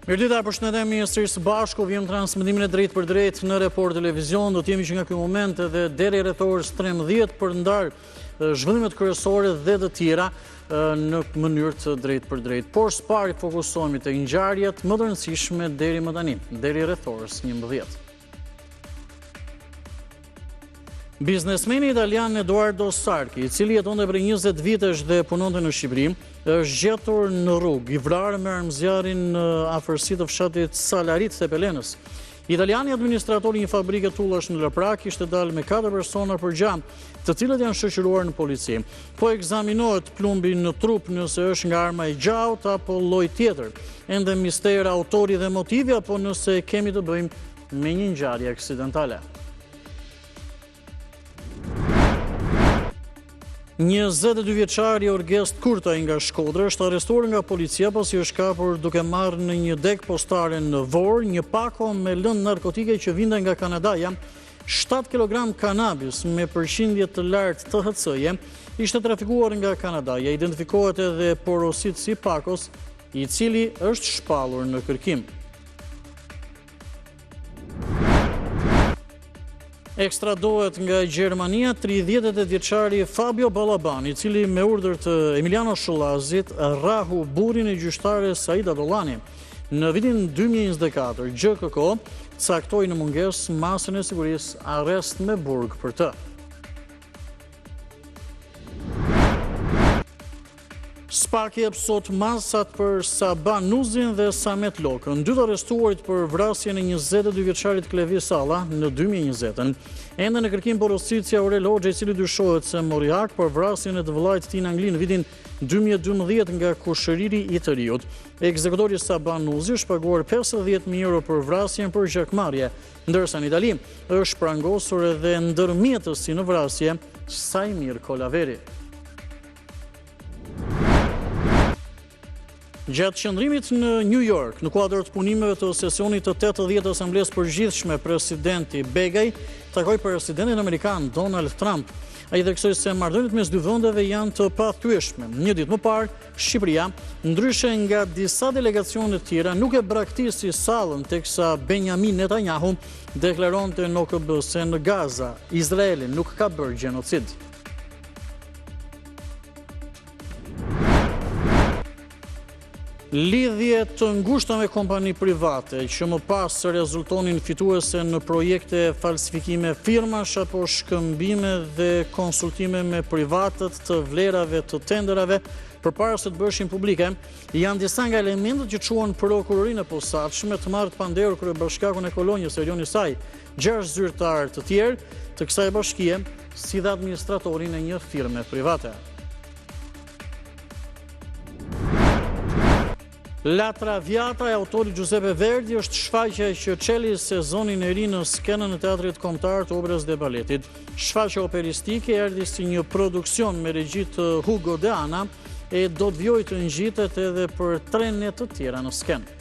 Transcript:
Mirëdita, përshëndetemi sërish bashku, vjem transmetimin e drejt për drejt në Report Televizion. Do t'jemi që nga ky moment edhe deri rreth orës 13 për ndar zhvillimet kryesore dhe të tjera në mënyrë të drejt për drejt. Por s'pari fokusohemi te ngjarjet më të rëndësishme deri më tani, deri rreth orës 11. Biznesmeni italian Edoardo Sarchi, i cili jetonte për 20 vitesh dhe punonte në Shqipëri, është gjetur në rrugë, i vrarë me armëzjarin në afërsi të fshatit Salarit të Pelenës. Italiani, administratori i një fabrike tullash në Lëprak, ishte dalë me 4 persona për gjam, të cilët janë shoqëruar në polici. Po ekzaminohet plumbi në trup nëse është nga arma e gjaut apo lloj tjetër. Ende mister autori dhe motivi, apo nëse kemi të bëjmë me një ngjarje aksidentale. 22 vjeçari Orgest Kurtaj nga Shkodra është arrestuar nga policia pasi është kapur duke marrë në një deg postare në Vor një pako me lëndë narkotike që vinte nga Kanadaja. 7 kg kanabis me përqindje të lartë THC-je ishte trafikuar nga Kanadaja. Identifikohet edhe porositësi i pakos, i cili është shpallur në kërkim. Ekstradohet nga Gjermania 38 vjeçari Fabio Balaban, i cili me urdhër të Emiliano Shullazit rrahu burrin e gjyqtares Saida Dollani. Në vitin 2024, GKK caktoi në mungesë masën e sigurisë arrest me burg për të. SPAK jep sot masat për Saban Nuzin dhe Samet Lokën, dy të arrestuarit për vrasjen e 22 vjeçarit Klevi Salla në 2020. Ende në kërkim porositësia Aurel Hoxha, i cili dyshohet se mori hak për vrasjen e të vëllait Tina Angli në vitin 2012 nga kushëriri i të riut. Ekzekutori Saban Nuzi është paguar 50.000 euro për vrasjen për gjakmarrje, ndërsa në Itali është prangosur edhe ndërmjetësi në vrasje Sajmir Kolaveri. Gjatë qëndrimit në New York, në kuadër të punimeve të sesionit të 80 Asamblesë Përgjithshme, presidenti Begaj takoi presidentin amerikan Donald Trump. Ai theksoi se marrëdhëniet mes dy vendeve janë të pathyeshme. Një ditë më parë, Shqipëria, ndryshe nga disa delegacione të tjera, nuk e braktisi sallën teksa Benjamin Netanyahu deklaronte në OKB se në Gaza Izraeli nuk ka bërë gjenocid. Lidhje të ngushta me kompani private që më pas rezultonin fituese në projekte falsifikime firmash apo shkëmbime dhe konsultime me privatët të vlerave të tenderave përpara se të bëshin publike, janë disa nga elementët që quhen prokurorinë e posaçme të marrë të panderur kryebashkiakun e Kolonjës Erion Isaj, 6 zyrtarë të tjerë të kësaj bashkie, si dhe administratorin e një firme private. La Traviata e autorit Giuseppe Verdi është shfaqja që çeli sezonin e ri në skenën e teatrit kombëtar të operës dhe baletit. Shfaqja operistike erdhi si një produksion me regji të Hugo De Anna e do të vijojë të ngjitet edhe për 3 net të tjera në skenë.